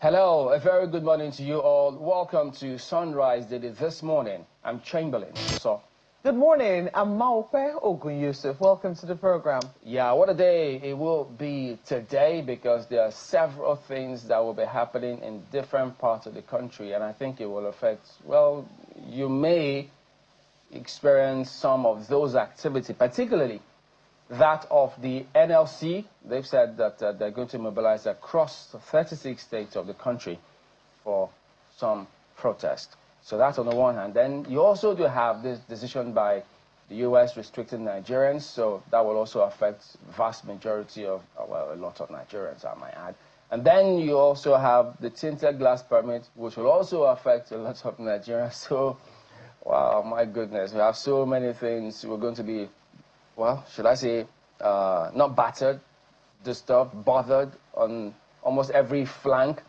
Hello, a very good morning to you all. Welcome to Sunrise Daily this morning. I'm Chamberlain. So, good morning. I'm Maupe Ogun Yusuf. Welcome to the program. Yeah, what a day it will be today because there are several things that will be happening in different parts of the country, and I think it will affect, well, you may experience some of those activities, particularly that of the NLC. They've said that they're going to mobilize across 36 states of the country for some protest. So that's on the one hand. Then you also do have this decision by the U.S. restricting Nigerians, so that will also affect vast majority of, well, a lot of Nigerians, I might add. And then you also have the tinted glass permit, which will also affect a lot of Nigerians. So, wow, my goodness, we have so many things. We're going to be, well, should I say, not battered, disturbed, bothered on almost every flank.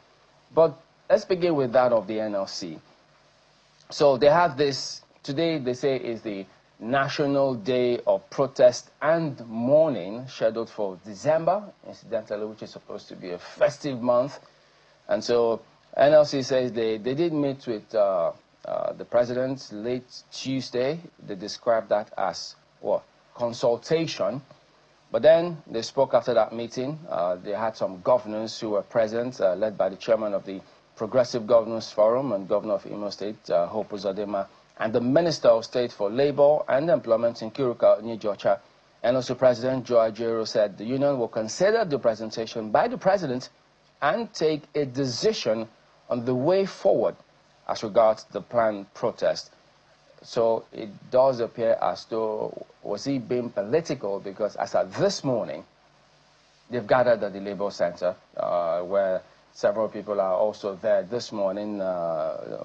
But let's begin with that of the NLC. So they have this, today they say is the National Day of Protest and Mourning, scheduled for December, incidentally, which is supposed to be a festive month. And so NLC says they did meet with the president late Tuesday. They described that as, what? Consultation. But then they spoke after that meeting. They had some governors who were present, led by the chairman of the Progressive Governors Forum and governor of Imo State, Hope Uzodinma, and the Minister of State for Labor and Employment in Kiruka, Nijocha. And also President Joe Ajero said the union will consider the presentation by the president and take a decision on the way forward as regards the planned protest. So it does appear as though, was he being political? Because as of this morning, they've gathered at the Labour Center, where several people are also there this morning.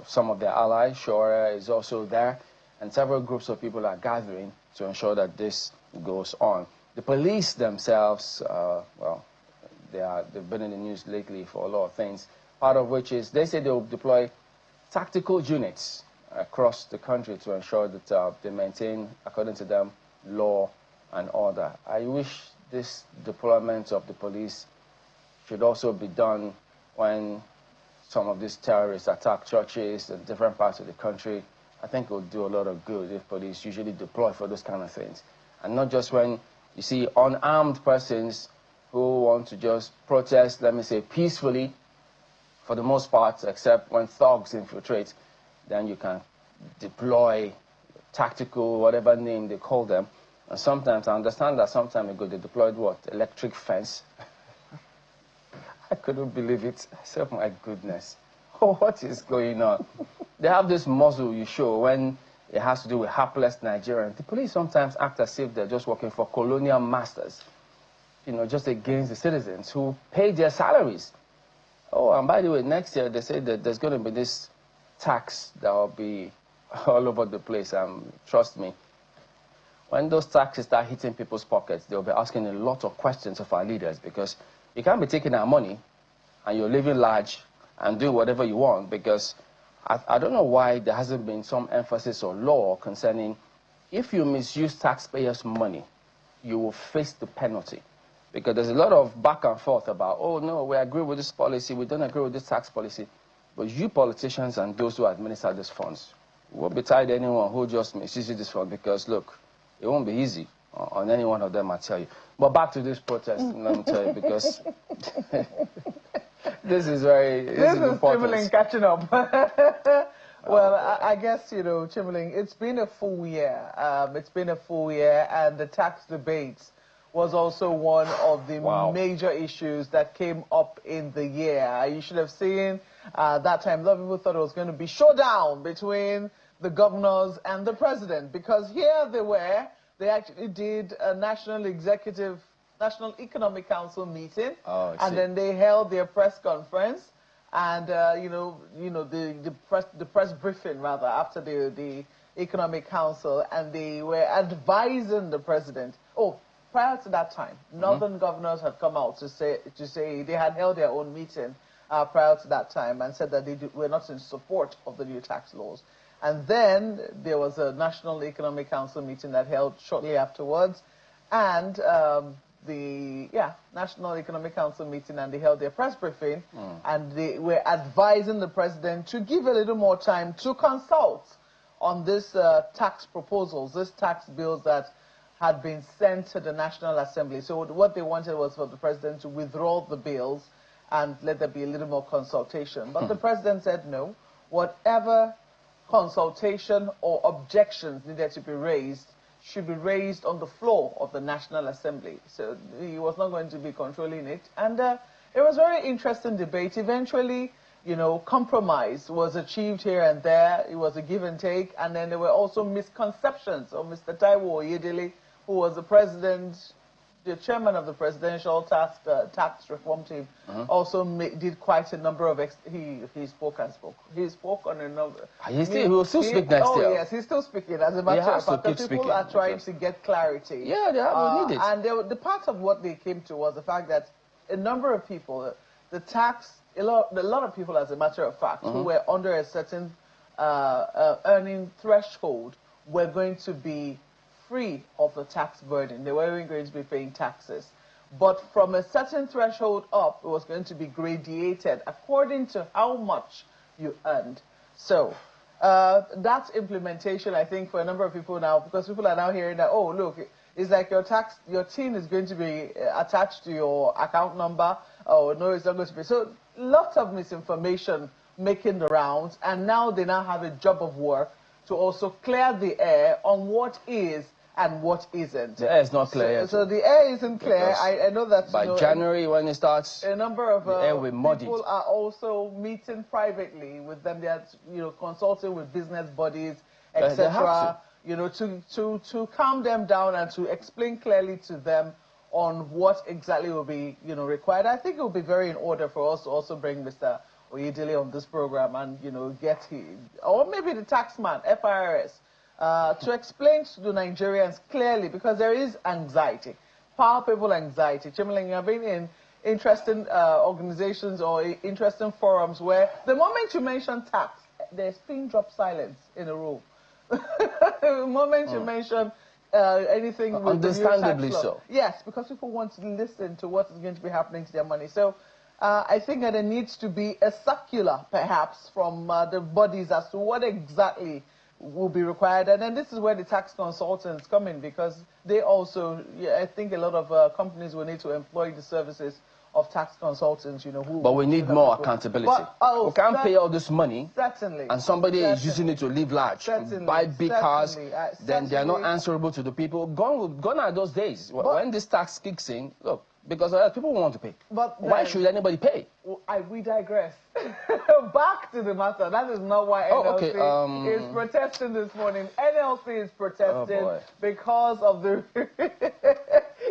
Some of their allies, Shora is also there, and several groups of people are gathering to ensure that this goes on. The police themselves, well, they've been in the news lately for a lot of things, part of which is they say they'll deploy tactical units across the country to ensure that they maintain, according to them, law and order. I wish this deployment of the police should also be done when some of these terrorists attack churches in different parts of the country. I think it would do a lot of good if police usually deploy for those kind of things. And not just when you see unarmed persons who want to just protest, let me say, peacefully, for the most part, except when thugs infiltrate. Then you can deploy tactical, whatever name they call them. And sometimes, I understand that some time ago they deployed what? Electric fence. I couldn't believe it. I said, my goodness, what is going on? They have this muzzle you show when it has to do with hapless Nigerians. The police sometimes act as if they're just working for colonial masters, you know, just against the citizens who pay their salaries. Oh, and by the way, next year they say that there's going to be this tax that will be all over the place. Trust me, when those taxes start hitting people's pockets, they'll be asking a lot of questions of our leaders, because you can't be taking our money and you're living large and doing whatever you want, because I don't know why there hasn't been some emphasis or law concerning if you misuse taxpayers' money, you will face the penalty. Because there's a lot of back and forth about, oh, no, we agree with this policy, we don't agree with this tax policy. But you politicians and those who administer these funds will be tied to anyone who just misuses this fund, because, look, it won't be easy on any one of them, I tell you. But back to this protest, let me tell you, because this is very This is important. Chimberling catching up. Well, I guess, you know, Chimberling, it's been a full year. It's been a full year, and the tax debates was also one of the major issues that came up in the year. You should have seen that time, a lot of people thought it was going to be showdown between the governors and the president, because here they actually did a National Economic Council meeting, and then they held their press conference, and the press briefing rather after the Economic Council, and they were advising the president. Oh, prior to that time, northern governors had come out to say they had held their own meeting prior to that time and said that they were not in support of the new tax laws. And then there was a National Economic Council meeting that held shortly afterwards, and the National Economic Council meeting, and they held their press briefing, and they were advising the president to give a little more time to consult on this tax proposals, this tax bills that had been sent to the National Assembly. So what they wanted was for the president to withdraw the bills and let there be a little more consultation. But the president said no. Whatever consultation or objections needed to be raised should be raised on the floor of the National Assembly. So he was not going to be controlling it. And it was a very interesting debate. Eventually, you know, compromise was achieved here and there. It was a give and take. And then there were also misconceptions of Mr. Taiwo Oyedele, who was the president, the chairman of the Presidential Tax Reform Team, also did quite a number of, he spoke and spoke. He spoke on a number. He will still speak next year. Oh, yes, he's still speaking. As a matter of fact, people are trying to get clarity. Yeah, they are. We need it. And the part of what they came to was the fact that a number of people, a lot of people, as a matter of fact, who were under a certain earning threshold were going to be free of the tax burden. They weren't going to be paying taxes. But from a certain threshold up, it was going to be gradated according to how much you earned. So that implementation, I think, for a number of people now, because people are now hearing that, oh, look, it's like your TIN is going to be attached to your account number. Oh, no, it's not going to be. So lots of misinformation making the rounds, and now they now have a job of work to also clear the air on what is and what isn't. The air is not clear. So the air isn't clear. I know that by January, when it starts, a number of the air will muddy. People are also meeting privately with them. They are, consulting with business bodies, etc. To calm them down and to explain clearly to them on what exactly will be required. I think it will be very in order for us to also bring Mr. Oyedele on this program and get him, or maybe the taxman, FIRS, to explain to the Nigerians clearly, because there is anxiety, palpable anxiety. Chimling, you have been in interesting organizations or interesting forums where the moment you mention tax, there's pin drop silence in the room. The moment you mention anything with understandably the new tax law, so. yes, because people want to listen to what is going to be happening to their money. So I think that there needs to be a circular, perhaps, from the bodies as to what exactly will be required. And then this is where the tax consultants come in, because they also, I think a lot of companies will need to employ the services of tax consultants, But we need more accountability. We can't pay all this money. Certainly. And somebody is using it to live large. Certainly. Buy big cars, then they are not answerable to the people. Gone are those days. When this tax kicks in, look, because people want to pay. But why should anybody pay? We digress. Back to the matter. That is not why NLC is protesting this morning. NLC is protesting because of the...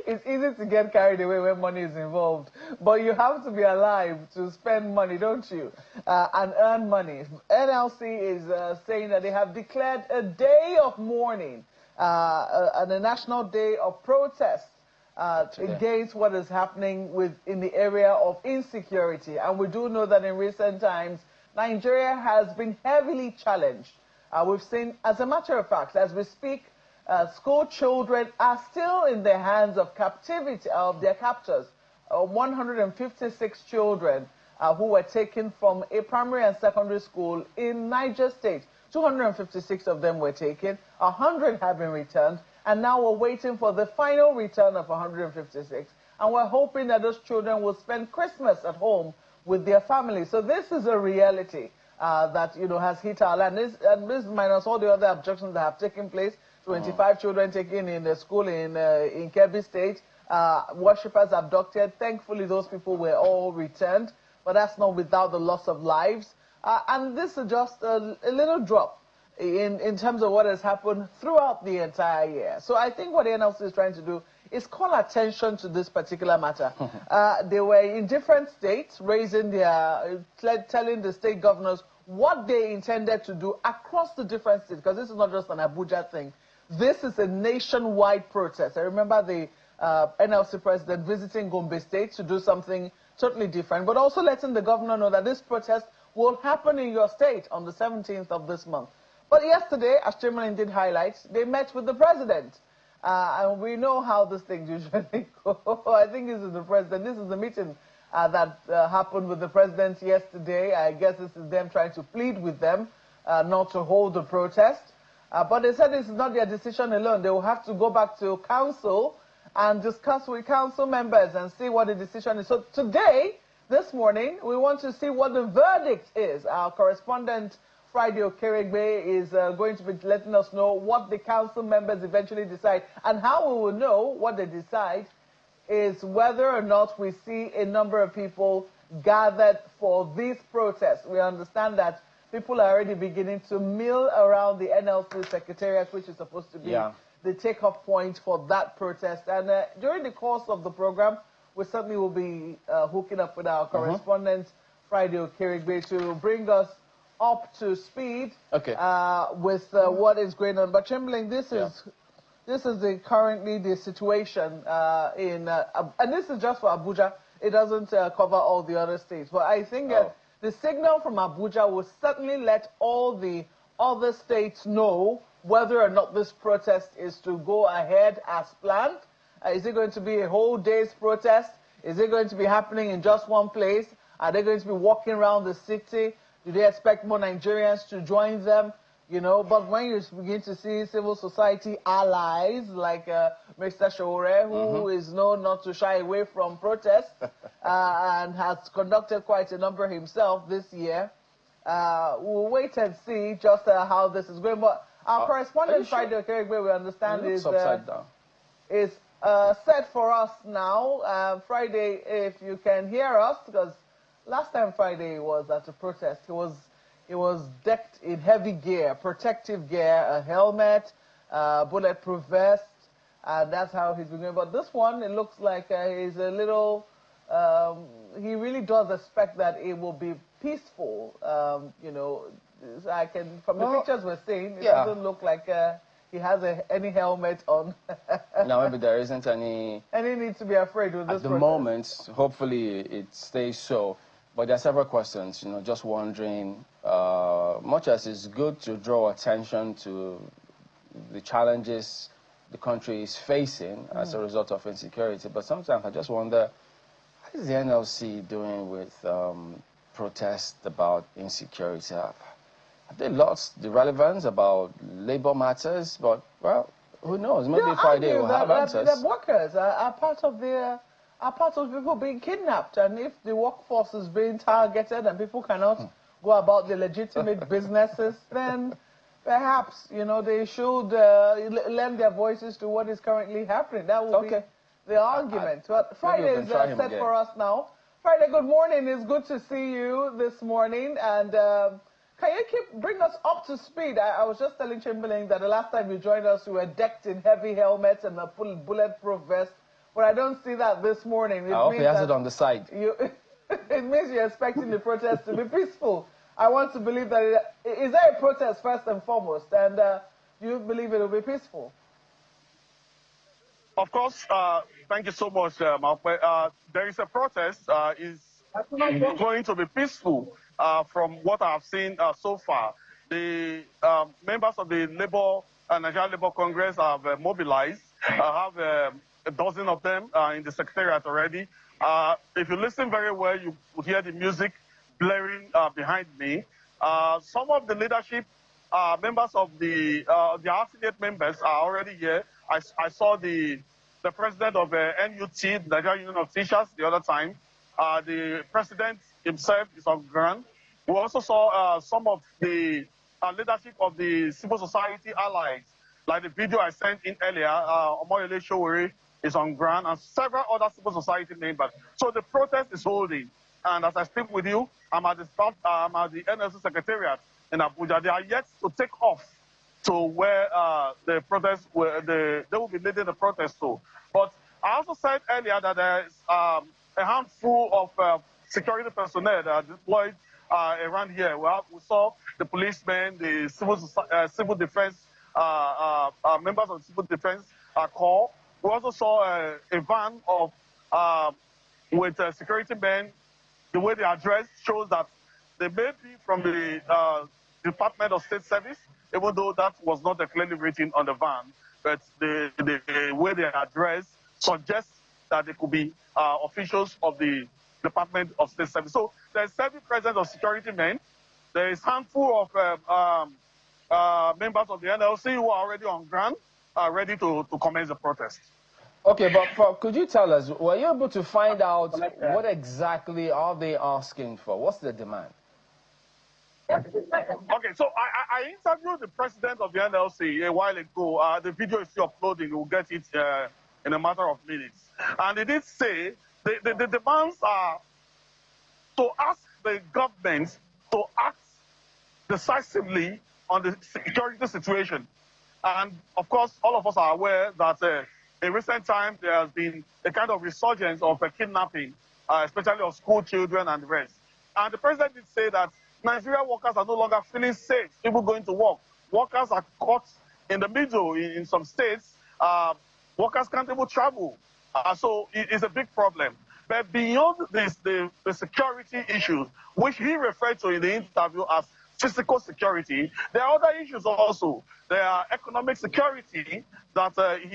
It's easy to get carried away when money is involved, but you have to be alive to spend money, don't you? And earn money. NLC is saying that they have declared a day of mourning and a national day of protest against what is happening in the area of insecurity. And we do know that in recent times, Nigeria has been heavily challenged. We've seen, as a matter of fact, as we speak, school children are still in the hands of captivity of their captors. 156 children who were taken from a primary and secondary school in Niger State. 256 of them were taken, 100 have been returned, and now we're waiting for the final return of 156. And we're hoping that those children will spend Christmas at home with their families. So this is a reality that has hit our land. This minus all the other abductions that have taken place. 25 children taken in the school in Kebbi State, worshippers abducted. Thankfully, those people were all returned, but that's not without the loss of lives. And this is just a little drop in terms of what has happened throughout the entire year. So I think what the NLC is trying to do is call attention to this particular matter. They were in different states, telling the state governors what they intended to do across the different states, because this is not just an Abuja thing. This is a nationwide protest. I remember the NLC president visiting Gombe State to do something totally different, but also letting the governor know that this protest will happen in your state on the 17th of this month. But yesterday, as Chairman did highlight, they met with the president. And we know how this thing usually goes. I think this is the president. This is the meeting that happened with the president yesterday. I guess this is them trying to plead with them not to hold the protest. But they said this is not their decision alone. They will have to go back to council and discuss with council members and see what the decision is. So today, this morning, we want to see what the verdict is. Our correspondent, Friday Okerigbe, is going to be letting us know what the council members eventually decide. And how we will know what they decide is whether or not we see a number of people gathered for these protests. We understand that people are already beginning to mill around the NLC secretariat, which is supposed to be the takeoff point for that protest. And during the course of the program, we certainly will be hooking up with our correspondent, Friday Okerigbe, to bring us up to speed with what is going on. But Chamberlain, this is currently the situation in, and this is just for Abuja. It doesn't cover all the other states. But I think that the signal from Abuja will certainly let all the other states know whether or not this protest is to go ahead as planned. Is it going to be a whole day's protest? Is it going to be happening in just one place? Are they going to be walking around the city? Do they expect more Nigerians to join them? You know, but when you begin to see civil society allies like Mr. Shore, who is known not to shy away from protests and has conducted quite a number himself this year, we'll wait and see just how this is going. But our correspondent, Friday Okerigbe, we understand is set for us now. Friday, if you can hear us, because last time Friday was at a protest, it was decked in heavy gear, protective gear, a helmet, bulletproof vest, and that's how he's been going. But this one, it looks like he's a little, he really does expect that it will be peaceful. You know, I can, from the pictures we're seeing, it doesn't look like he has any helmet on. No, maybe there isn't any. Any need to be afraid with this at the protest. moment. Hopefully it stays so. But there are several questions, you know, just wondering, much as it's good to draw attention to the challenges the country is facing as a result of insecurity, but sometimes I just wonder, what is the NLC doing with protests about insecurity? Have they lost the relevance about labor matters? But, well, who knows? Maybe Friday will have answers. The workers are part of the... are part of people being kidnapped, and if the workforce is being targeted and people cannot go about their legitimate businesses, then perhaps, you know, they should lend their voices to what is currently happening. That would be the argument. But Friday is set for us now. Friday, good morning. It's good to see you this morning. And can you bring us up to speed? I was just telling Chamberlain that the last time you joined us, you were decked in heavy helmets and a bulletproof vest. But I don't see that this morning. I hope he has it on the side. It means you're expecting the protest to be peaceful. I want to believe that is there a protest first and foremost, and do you believe it will be peaceful? Of course. Thank you so much, Malpe. There is a protest. It's going to be peaceful from what I've seen so far. The members of the Nigerian Labour Congress have mobilized. I have a dozen of them in the secretariat already. If you listen very well, you will hear the music blaring behind me. Some of the leadership members of the affiliate members are already here. I saw the president of NUT, the Nigerian Union of Teachers, the other time. The president himself is on ground. We also saw some of the leadership of the civil society allies, like the video I sent in earlier. Omoyele Showore is on ground, and several other civil society members. So the protest is holding. And as I speak with you, I'm at the NLC Secretariat in Abuja. They are yet to take off to where the protest, they will be leading the protest to. But I also said earlier that there is a handful of security personnel that are deployed around here. We saw the policemen, the civil defense, members of the civil defense corps. We also saw a van of with security men. The way they are dressed shows that they may be from the Department of State Service, even though that was not clearly written on the van. but the way they are addressed suggests that they could be officials of the Department of State Service. So there's 70% of security men. There is a handful of members of the NLC who are already on ground, ready to commence the protest. Okay, but could you tell us, were you able to find out what exactly are they asking for? What's the demand? Okay, so I interviewed the president of the NLC a while ago. The video is still uploading. We'll get it in a matter of minutes. And he did say the demands are to ask the government to act decisively on the security situation. And, of course, all of us are aware that in recent times there has been a kind of resurgence of kidnapping, especially of school children and the rest. And the president did say that Nigerian workers are no longer feeling safe, people going to work. Workers are caught in the middle in some states. Workers can't even travel. So it's a big problem. But beyond this, the security issues, which he referred to in the interview as physical security, there are other issues also. There are economic security that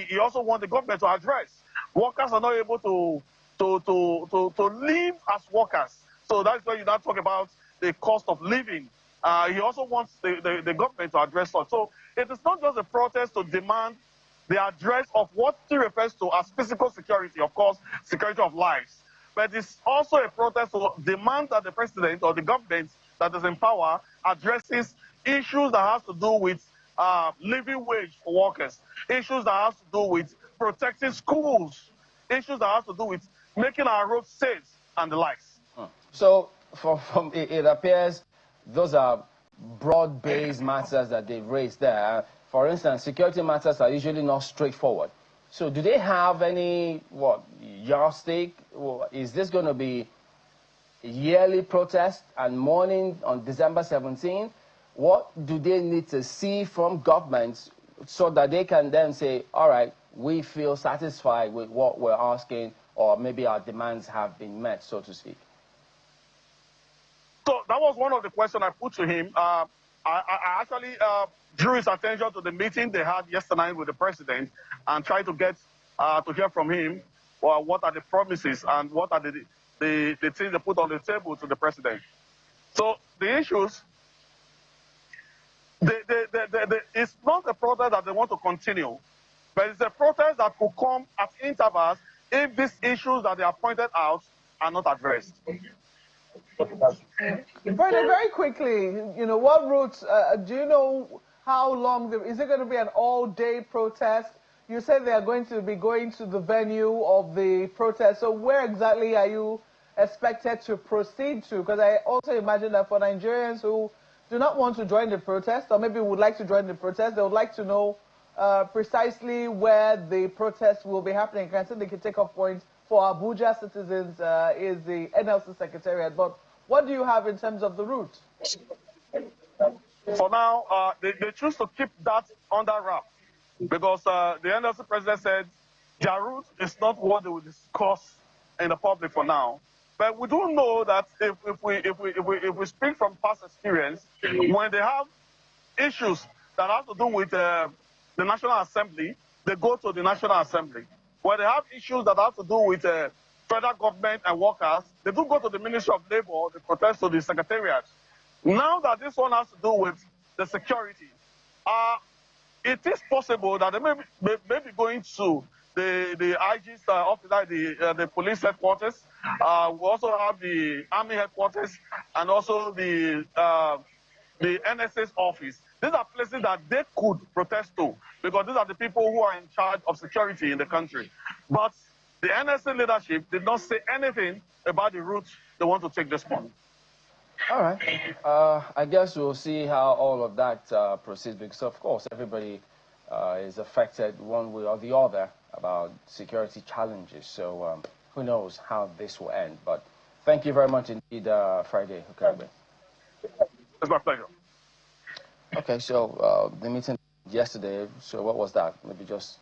he also wants the government to address. Workers are not able to live as workers. So that's why you now talk about the cost of living. He also wants the government to address that. So it is not just a protest to demand the address of what he refers to as physical security, of course, security of lives. But it's also a protest to demand that the president or the government that is in power addresses issues that has to do with living wage for workers, issues that has to do with protecting schools, issues that has to do with making our roads safe and the likes. So from it appears those are broad-based matters that they've raised there. For instance, security matters are usually not straightforward. So do they have any, yardstick? Is this going to be a yearly protest and mourning on December 17th? What do they need to see from governments so that they can then say, all right, we feel satisfied with what we're asking, or maybe our demands have been met, so to speak? So that was one of the questions I put to him. I actually drew his attention to the meeting they had yesterday with the president and tried to get to hear from him what are the promises and what are the things they put on the table to the president. So the issues, it's not a protest that they want to continue, but it's a protest that could come at intervals if these issues that they have pointed out are not addressed. Brother, very quickly, what routes, do you know how long, is it going to be an all-day protest? You said they are going to be going to the venue of the protest, so where exactly are you expected to proceed to? Because I also imagine that for Nigerians who do not want to join the protest, or maybe would like to join the protest, they would like to know precisely where the protest will be happening. I think the take-off point for Abuja citizens is the NLC Secretariat, but what do you have in terms of the route? For now, they choose to keep that under wrap because the NLC president said their route is not what they will discuss in the public for now. But we do know that if we speak from past experience, when they have issues that have to do with the National Assembly, they go to the National Assembly. When they have issues that have to do with federal government and workers, they do go to the Ministry of Labor, they protest to the Secretariat. Now that this one has to do with the security, it is possible that they may be going to the IG's office, the police headquarters. We also have the army headquarters and also the NSA's office. These are places that they could protest to because these are the people who are in charge of security in the country. But the NSA leadership did not say anything about the route they want to take this month. All right. I guess we'll see how all of that proceeds because, of course, everybody is affected one way or the other about security challenges. So who knows how this will end. But thank you very much indeed, Friday. Okay. It's my pleasure. Okay, so the meeting yesterday, so what was that? Maybe just,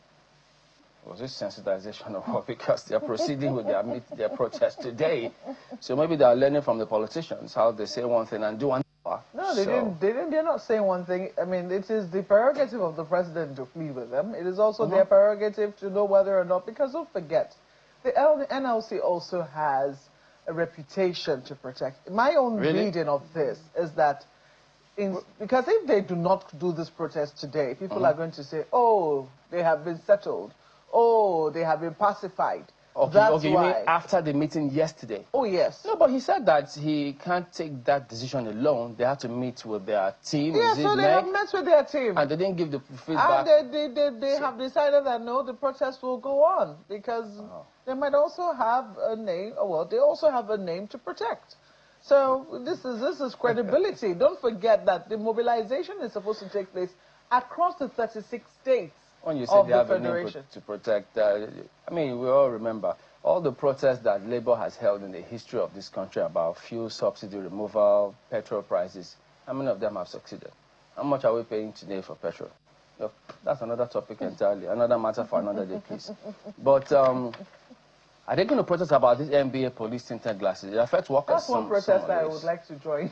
was it sensitization or what? Because they're proceeding with their protest today. So maybe they're learning from the politicians how they say one thing and do another. No, they didn't. They're not saying one thing. I mean, it is the prerogative of the president to plead with them. It is also their prerogative to know whether or not, because don't forget, the NLC also has a reputation to protect. My own reading of this is that, because if they do not do this protest today, people are going to say, oh, they have been settled. Oh, they have been pacified. Okay, you mean after the meeting yesterday? Oh, yes. No, but he said that he can't take that decision alone. They have to meet with their team. Yeah, so they have met with their team. And they didn't give the feedback. And they have decided that, no, the protest will go on because they might also have a name, well, they also have a name to protect. So this is credibility. Don't forget that the mobilization is supposed to take place across the 36 states. When you say they have a name to protect, I mean, we all remember all the protests that Labour has held in the history of this country about fuel subsidy removal, petrol prices. How many of them have succeeded? How much are we paying today for petrol? Look, that's another topic entirely, another matter for another day, please. But are they going to protest about this NBA police tinted glasses? It affects workers. That's one protest I would like to join.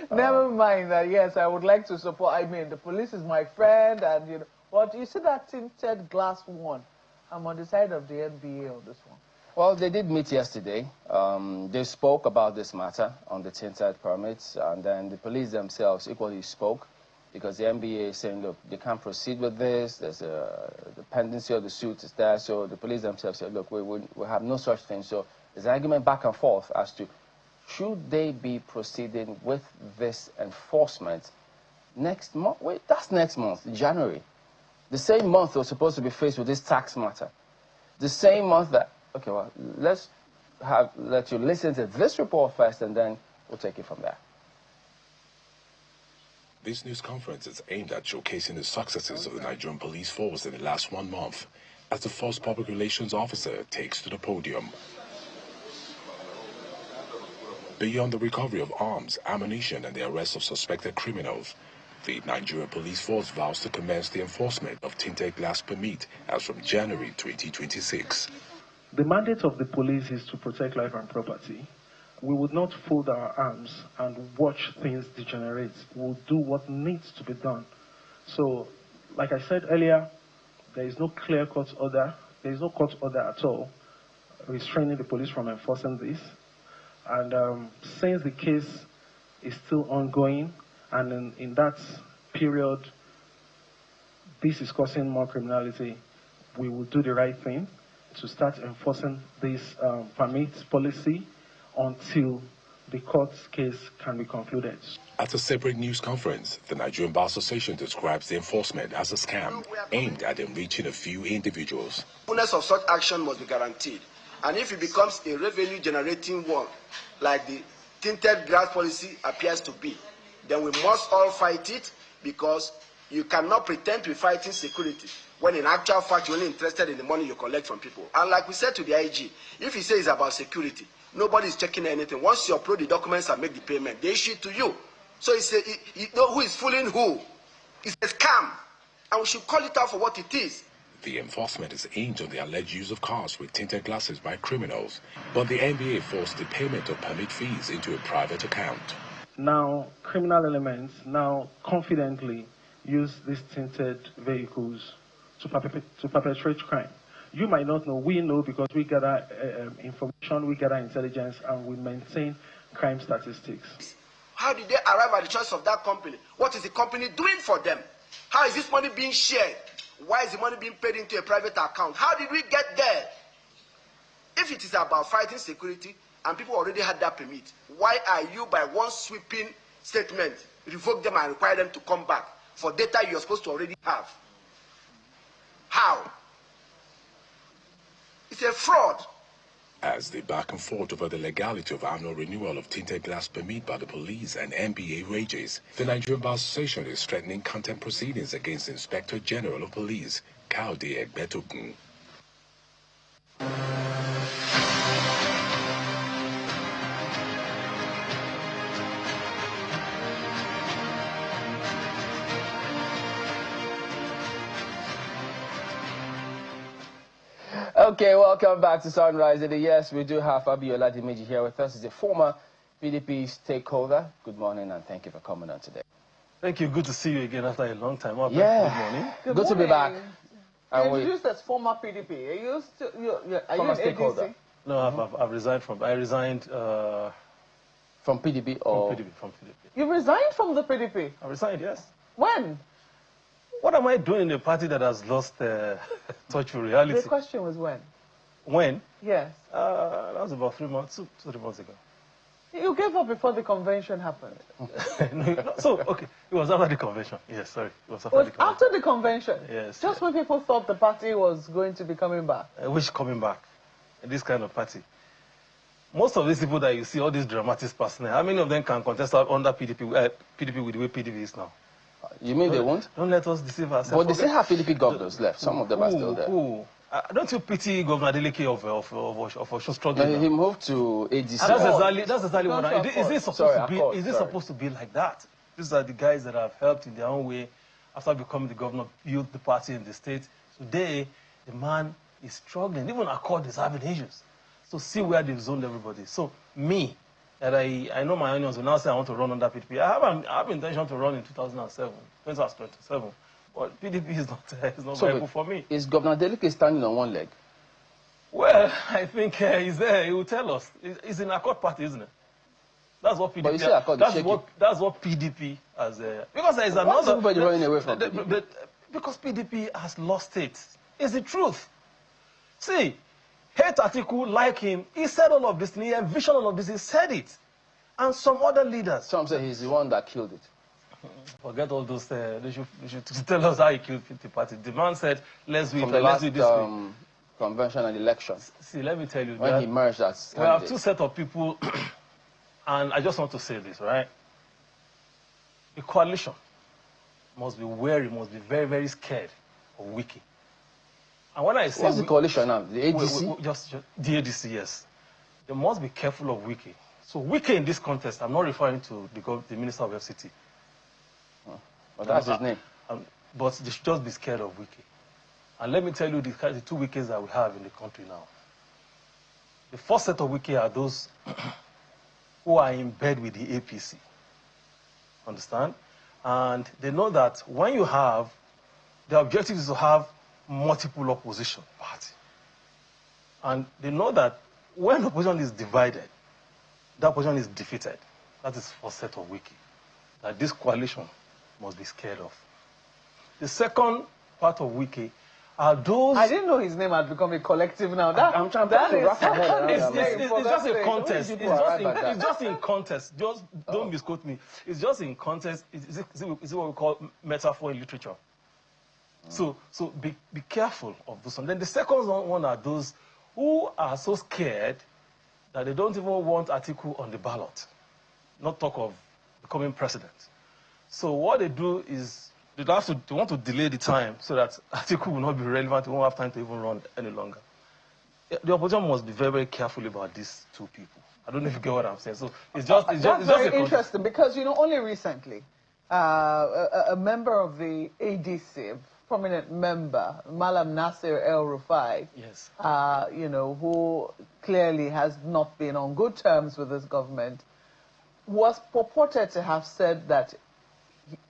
Never mind that, yes, I would like to support. I mean, the police is my friend, and, you know, but you see that tinted glass one? I'm on the side of the NBA on this one. Well, they did meet yesterday. They spoke about this matter on the tinted permits, and then the police themselves equally spoke, because the NBA is saying, look, they can't proceed with this. There's the pendency of the suit is there. So the police themselves said, look, we have no such thing. So there's an argument back and forth as to should they be proceeding with this enforcement next month? Wait, that's next month, January. The same month they're supposed to be faced with this tax matter. The same month that, okay, well, let you listen to this report first, and then we'll take it from there. This news conference is aimed at showcasing the successes of the Nigerian police force in the last 1 month, as the first public relations officer takes to the podium. Beyond the recovery of arms, ammunition, and the arrest of suspected criminals, the Nigerian police force vows to commence the enforcement of tinted glass permit as from January 2026. The mandate of the police is to protect life and property. We would not fold our arms and watch things degenerate. We'll do what needs to be done. So, like I said earlier, there is no clear-cut order. There is no court order at all restraining the police from enforcing this. And since the case is still ongoing, and in that period, this is causing more criminality, we will do the right thing to start enforcing this permit policy until the court case can be concluded. At a separate news conference, the Nigerian Bar Association describes the enforcement as a scam aimed at enriching a few individuals. The fullness of such action must be guaranteed. And if it becomes a revenue-generating one, like the tinted glass policy appears to be, then we must all fight it, because you cannot pretend to be fighting security when in actual fact you're only interested in the money you collect from people. And like we said to the IG, if he says it's about security, nobody is checking anything. Once you upload the documents and make the payment, they issue it to you. So you know who is fooling who. It's a scam, and we should call it out for what it is. The enforcement is aimed on the alleged use of cars with tinted glasses by criminals, but the NBA forced the payment of permit fees into a private account. Now, criminal elements now confidently use these tinted vehicles to perpetrate crime. You might not know, we know, because we gather information, we gather intelligence, and we maintain crime statistics. How did they arrive at the choice of that company? What is the company doing for them? How is this money being shared? Why is the money being paid into a private account? How did we get there? If it is about fighting security, and people already had that permit, why are you, by one sweeping statement, revoke them and require them to come back for data you're supposed to already have? How? It's a fraud. As the back and forth over the legality of annual renewal of tinted glass permit by the police and NBA rages, the Nigerian Bar Association is threatening contempt proceedings against the Inspector General of Police, Kaude Egbetogun. Okay, welcome back to Sunrise. Yes, we do have Abiola Dimeji here with us. He's a former PDP stakeholder. Good morning, and thank you for coming on today. Thank you. Good to see you again after a long time. Yeah. Good morning. Good to be back. You're introduced as former PDP. Are you still, are you an stakeholder? ADC? No, I've resigned from. I resigned from PDP or from PDP. You resigned from the PDP? I resigned, yes. When? What am I doing in a party that has lost touch with reality? The question was when. When? Yes. That was about 3 months, 3 months ago. You gave up before the convention happened. So, okay, it was after the convention. Yes, sorry. It was after the convention? Yes. Just when people thought the party was going to be coming back? Which coming back? This kind of party. Most of these people that you see, all these dramatic personnel, how many of them can contest under PDP, PDP with the way PDP is now? You mean they won't? Don't let us deceive ourselves. But they still have PDP governors left. Some of them are still there. Don't you pity Governor Adeleke of Osun struggling? He moved to ADC. That's exactly what I... Is it supposed to be like that? These are the guys that have helped in their own way after becoming the governor, built the party in the state. Today, the man is struggling. Even Accord is having issues. So see where they've zoned everybody. So me, that I know my onions will now say I want to run under PDP. I have intention to run in 2027. But PDP is not very good for me. Is Governor Adeleke standing on one leg? Well, I think he's there. He will tell us. He's in Accord party, isn't it? That's what PDP. But you say Accord that's what PDP has. Because there is another. Everybody running away from PDP? Because PDP has lost it. It's the truth. See, hate Atiku, like him. He said all of this. He envisioned all of this. He said it, and some other leaders. Some say he's the one that killed it. Forget all those. They should tell us how he killed the party. The man said, "Let's do it. Let's do this way." Convention and elections. See, let me tell you. When he merged as we have two sets of people, and I just want to say this, right? The coalition must be wary, must be very, very scared of Wiki. And when I say what's the coalition now? The ADC? Just the ADC, yes. They must be careful of Wiki. So Wiki in this context, I'm not referring to the Minister of FCT. But that's his name. But they should just be scared of Wiki. And let me tell you the two Wikis that we have in the country now. The first set of Wiki are those who are in bed with the APC. Understand? And they know that when you have, the objective is to have multiple opposition party. And they know that when opposition is divided, that opposition is defeated. That is first set of Wiki. That this coalition must be scared of. The second part of Wiki are those... I didn't know his name had become a collective now. I'm trying to wrap my head around it's just a contest. It's just in contest. Just don't misquote me. It's just in contest. Is it what we call metaphor in literature? So be careful of those. And then the second one are those who are so scared that they don't even want Atiku on the ballot. Not talk of becoming president. So what they do is they want to delay the time so that Atiku will not be relevant. They won't have time to even run any longer. The opposition must be very, very careful about these two people. I don't know if you get what I'm saying. So it's just very interesting because only recently a member of the ADC, prominent member, Malam Nasir El Rufai, yes, who clearly has not been on good terms with this government, was purported to have said that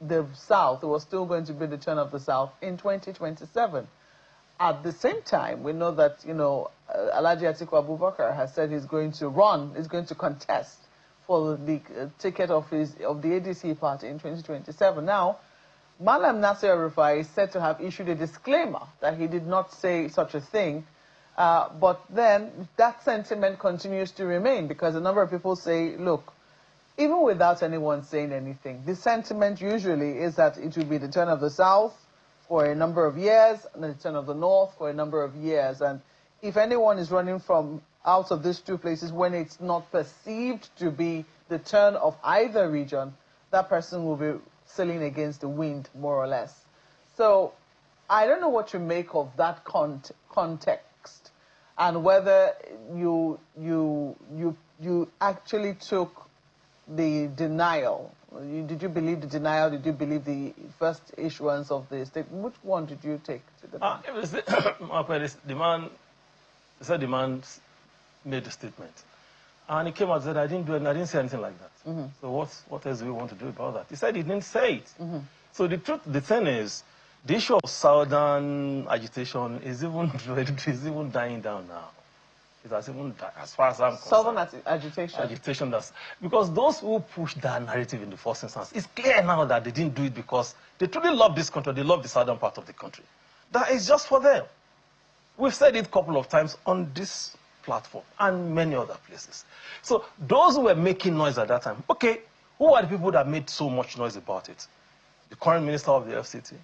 the South, it was still going to be the turn of the South in 2027. At the same time, we know that, Alhaji Atiku Abubakar has said he's going to contest for the ticket of the ADC party in 2027. Now, Malam Nasir Rufai is said to have issued a disclaimer that he did not say such a thing, but then that sentiment continues to remain because a number of people say, look, even without anyone saying anything, the sentiment usually is that it will be the turn of the South for a number of years and the turn of the North for a number of years. And if anyone is running from out of these two places when it's not perceived to be the turn of either region, that person will be sailing against the wind, more or less. So I don't know what to make of that context and whether you actually took the denial. Did you believe the denial? Did you believe the first issuance of the statement? Which one did you take to the the man made the statement. And he came out and said, I didn't do it, I didn't say anything like that. So what else do we want to do about that? He said he didn't say it. So the thing is, the issue of Southern agitation is even dying down now. It has even died, as far as I'm concerned. Southern agitation? Agitation, because those who push that narrative in the first instance, it's clear now that they didn't do it because they truly love this country, they love the southern part of the country. That is just for them. We've said it a couple of times on this platform and many other places. So those who were making noise at that time, okay, who are the people that made so much noise about it? The current minister of the FCT,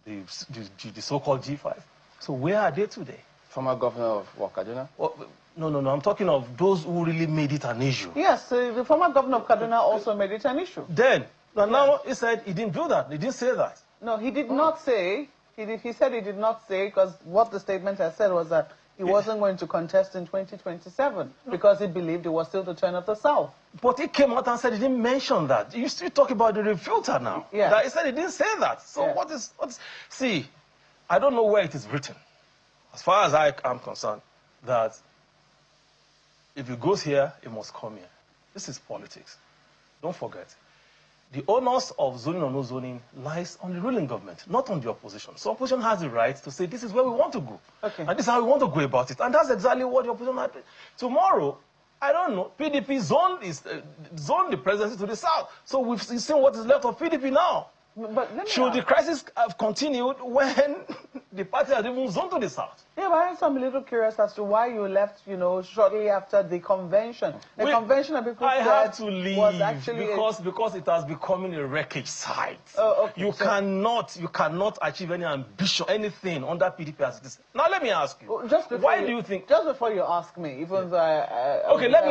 the so-called G5. So where are they today? Former governor of Kaduna? Well, no, I'm talking of those who really made it an issue. Yes, the former governor of Kaduna also made it an issue. Then, now he said he didn't do that. He didn't say that. No, he did not say. He said he did not say, because what the statement has said was that he wasn't going to contest in 2027 because he believed it was still the turn of the South. But he came out and said he didn't mention that. You still talk about the refilter now. Yeah. That he said he didn't say that. So what is... See, I don't know where it is written, as far as I am concerned, that if it goes here, it must come here. This is politics. Don't forget. The onus of zoning or no zoning lies on the ruling government, not on the opposition. So opposition has the right to say, this is where we want to go. Okay. And this is how we want to go about it. And that's exactly what the opposition had. Tomorrow, I don't know, PDP zoned the presidency to the south. So we've seen what is left of PDP now. But should the crisis have continued when the party has even zoned to the south? Yeah, but I'm a little curious as to why you left, shortly after the convention. The convention that people I have to leave was actually because it has become a wreckage site. Oh, okay. You cannot achieve any ambition, anything under PDP as it is. Now let me ask you. Why do you think? Just before you ask me, even though let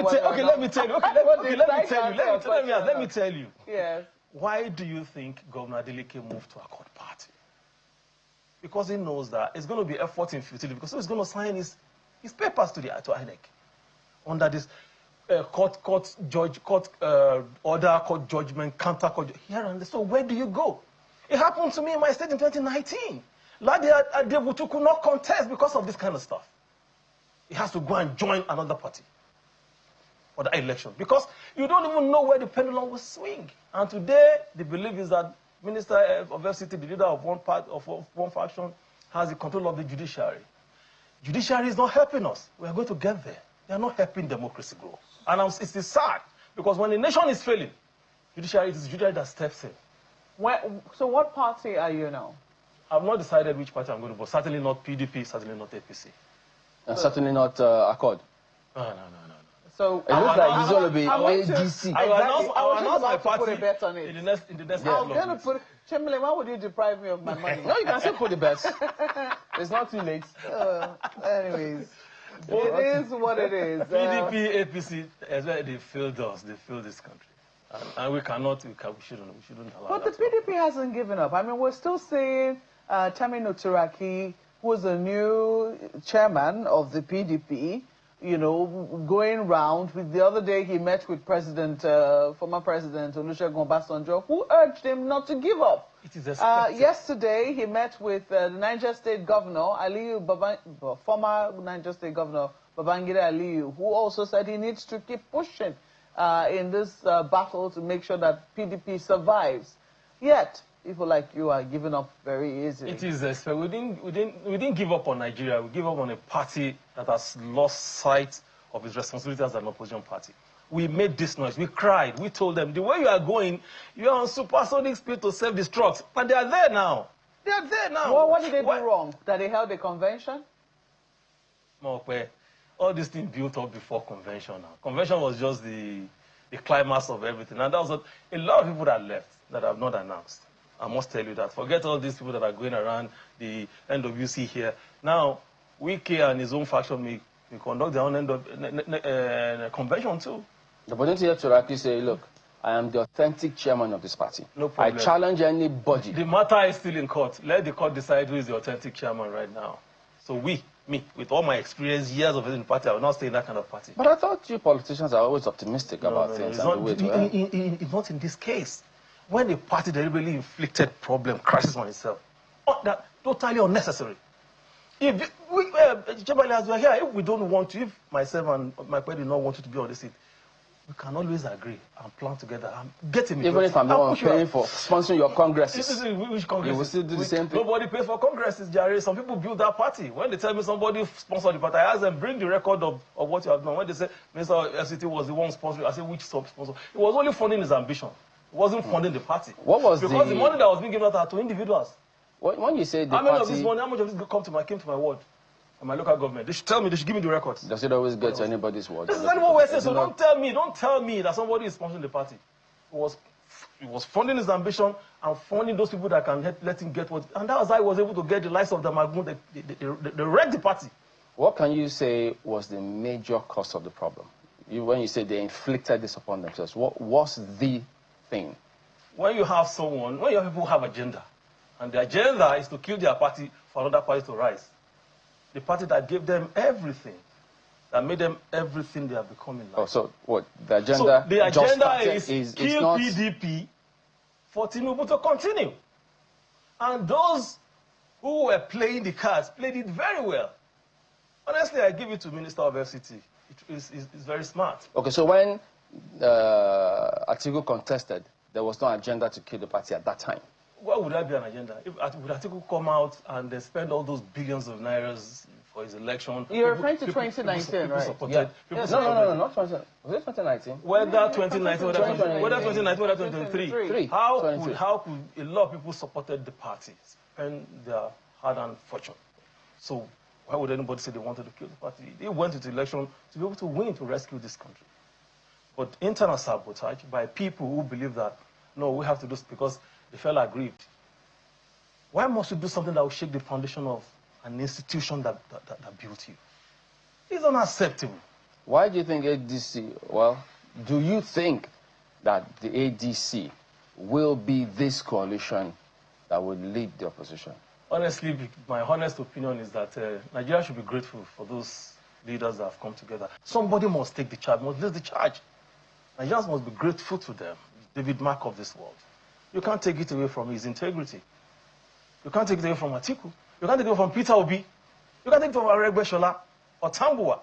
me tell you. Yes. Why do you think Governor Adeleke moved to Accord Party? Because he knows that it's going to be effort in futility, because he's going to sign his papers to INEC under this court judgment, counter court here and there. So where do you go? It happened to me in my state in 2019. Ladi Adebutu could not contest because of this kind of stuff. He has to go and join another party for the election, because you don't even know where the pendulum will swing. And today, the belief is that Minister of FCT, the leader of one faction, has the control of the judiciary. Judiciary is not helping us. We are going to get there. They are not helping democracy grow. And it's sad, because when the nation is failing, judiciary, it is judiciary that steps in. So what party are you now? I've not decided which party I'm going to vote. Certainly not PDP, certainly not APC. Certainly not Accord. No. So it looks like he's going to be ADC. I will announce my party put a bet on it. in the next I'm going to put... Chamberlain, why would you deprive me of my money? No, you can still put the bets. It's not too late. Anyways, it is what it is. PDP, APC, they failed us. They failed this country. And we shouldn't allow But that. the PDP hasn't given up. I mean, we're still seeing Tamino Turaki, who is the new chairman of the PDP, going round. The other day he met with former President Olusegun Obasanjo, who urged him not to give up. It is expected. Yesterday he met with the Niger State Governor, former Niger State Governor Babangida Aliyu, who also said he needs to keep pushing in this battle to make sure that PDP survives. Yet, people like you are giving up very easily. It is expected. We didn't give up on Nigeria. We gave up on a party that has lost sight of its responsibility as an opposition party. We made this noise. We cried. We told them, the way you are going, you are on supersonic speed to self-destruct. But they are there now. They are there now. Well, what did they do wrong? That they held a convention? All these things built up before convention now. Convention was just the climax of everything. And that was what a lot of people that left that have not announced. I must tell you that. Forget all these people that are going around the NWC here. Now, Wike and his own faction may conduct their own convention too. But don't you hear Turaki say, look, I am the authentic chairman of this party. No problem. I challenge anybody. The matter is still in court. Let the court decide who is the authentic chairman right now. So me, with all my experience, years of it in the party, I will not stay in that kind of party. But I thought you politicians are always optimistic about things. It's not in this case. When a party deliberately inflicted crisis on itself, that totally unnecessary. If we are here, if we don't want to, if myself and my party do not want you to be on this seat, we can always agree and plan together and get a majority. Even if I'm the one paying for sponsoring your congresses, which congresses? You will still do the same thing? Nobody pays for congresses, Jerry. Some people build that party. When they tell me somebody sponsored the party, I ask them, bring the record of what you have done. When they say, Mr. FCT was the one sponsoring, I say, which sub-sponsor? It was only funding his ambition. It wasn't funding the party. What was because the money that was being given out to individuals. When you say the how much party, of this money, how much of this came to my ward, from my local government? They should tell me, they should give me the records. Does it always get to anybody's ward? This is what we're saying, so don't tell me that somebody is sponsoring the party. It was funding his ambition and funding those people that can let him get what, and that was how he was able to get the likes of the Magun. They wrecked the party. What can you say was the major cause of the problem? When you say they inflicted this upon themselves, what was the thing? When you have someone, when your people have agenda, and the agenda is to kill their party for another party to rise, the party that gave them everything, that made them everything they are becoming like. Oh, so what? The agenda, so the agenda is kill not... PDP for Tinubu to continue. And those who were playing the cards played it very well. Honestly, I give it to Minister of FCT. It's very smart. Okay, so when Atiku contested, there was no agenda to kill the party at that time. What would that be an agenda? Would Atiku come out and they spend all those billions of nairas for his election? You're referring to 2019, right? Yeah. No, not 2019. Was it 2019? Whether 2019, whether 2023. How could a lot of people supported the party, spend their hard-earned fortune? So why would anybody say they wanted to kill the party? They went into election to be able to win, to rescue this country. But internal sabotage by people who believe that, no, we have to do this because they felt aggrieved. Why must you do something that will shake the foundation of an institution that built you? It's unacceptable. Why do you think ADC, well, do you think that the ADC will be this coalition that would lead the opposition? Honestly, my honest opinion is that Nigeria should be grateful for those leaders that have come together. Somebody must take the charge, must lead the charge. Nigerians must be grateful to them, David Mark of this world. You can't take it away from his integrity. You can't take it away from Atiku. You can't take it away from Peter Obi. You can't take it away from Aregbe Shola or Tambua.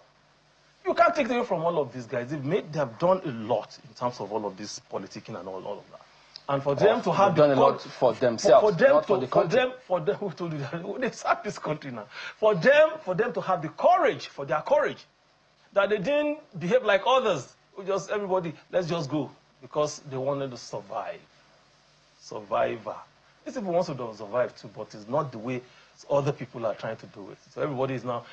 You can't take it away from all of these guys. They have done a lot in terms of all of this politicking and all of that. And for them to have done a lot for themselves, not for the country. For them who told you that they serve this country now. For them to have the courage, for their courage, that they didn't behave like others. Just everybody, let's just go, because they wanted to survive. Survivor. These people want to survive too, but it's not the way other people are trying to do it. So everybody is now.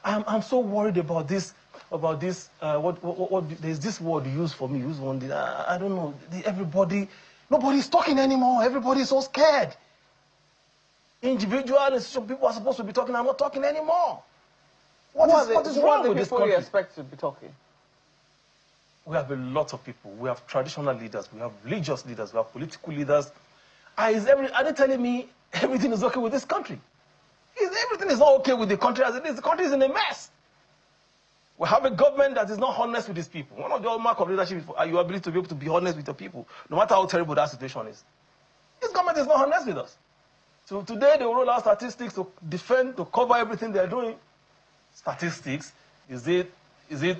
I'm so worried about this. There's this word used for me. Use one. I don't know. Nobody's talking anymore. Everybody's so scared. Individual institutional people are supposed to be talking. I'm not talking anymore. What is wrong with this country? You expect to be talking? We have a lot of people. We have traditional leaders. We have religious leaders. We have political leaders. Are they telling me everything is okay with this country? Everything is not okay with the country as it is. The country is in a mess. We have a government that is not honest with its people. One of the hallmarks of leadership is your ability to be able to be honest with your people, no matter how terrible that situation is. This government is not honest with us. So today they will roll out statistics to defend, to cover everything they're doing. Statistics, is it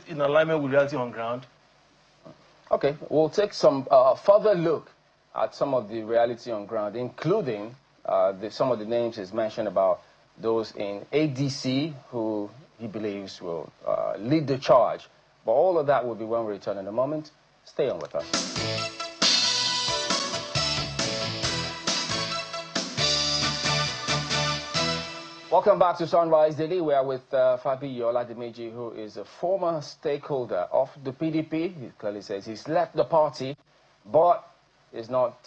in alignment with reality on ground? Okay, we'll take some further look at some of the reality on ground, including some of the names he's mentioned about those in ADC who he believes will lead the charge. But all of that will be when we return in a moment. Stay on with us. Welcome back to Sunrise Daily. We are with Fabi Oladimeji, who is a former stakeholder of the PDP. He clearly says he's left the party, but it's not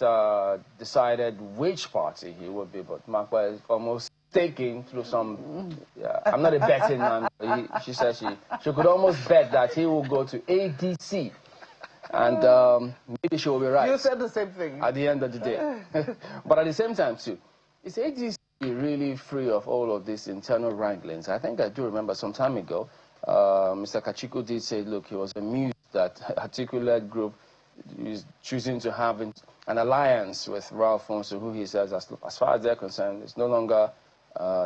decided which party he will be. But Makwa is almost taking through some... I'm not a betting man. She says she could almost bet that he will go to ADC. And maybe she will be right. You said the same thing. At the end of the day. But at the same time, too, is ADC really free of all of these internal wranglings? I think I do remember some time ago, Mr. Kachiku did say, look, he was amused that articulate group is choosing to have an alliance with Ralph Fonso, who he says, as far as they're concerned, is no longer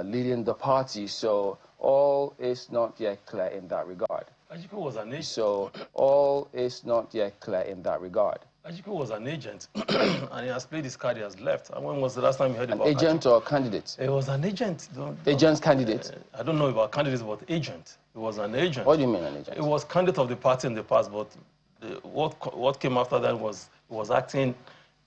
leading the party. So all is not yet clear in that regard. Atiku was an agent. So all is not yet clear in that regard. Atiku was an agent, and he has played his card, he has left. And when was the last time you heard about an agent Atiku? Or candidate? He was an agent. Agent's candidate? I don't know about candidates, but agent. He was an agent. What do you mean an agent? He was candidate of the party in the past, but what came after that was acting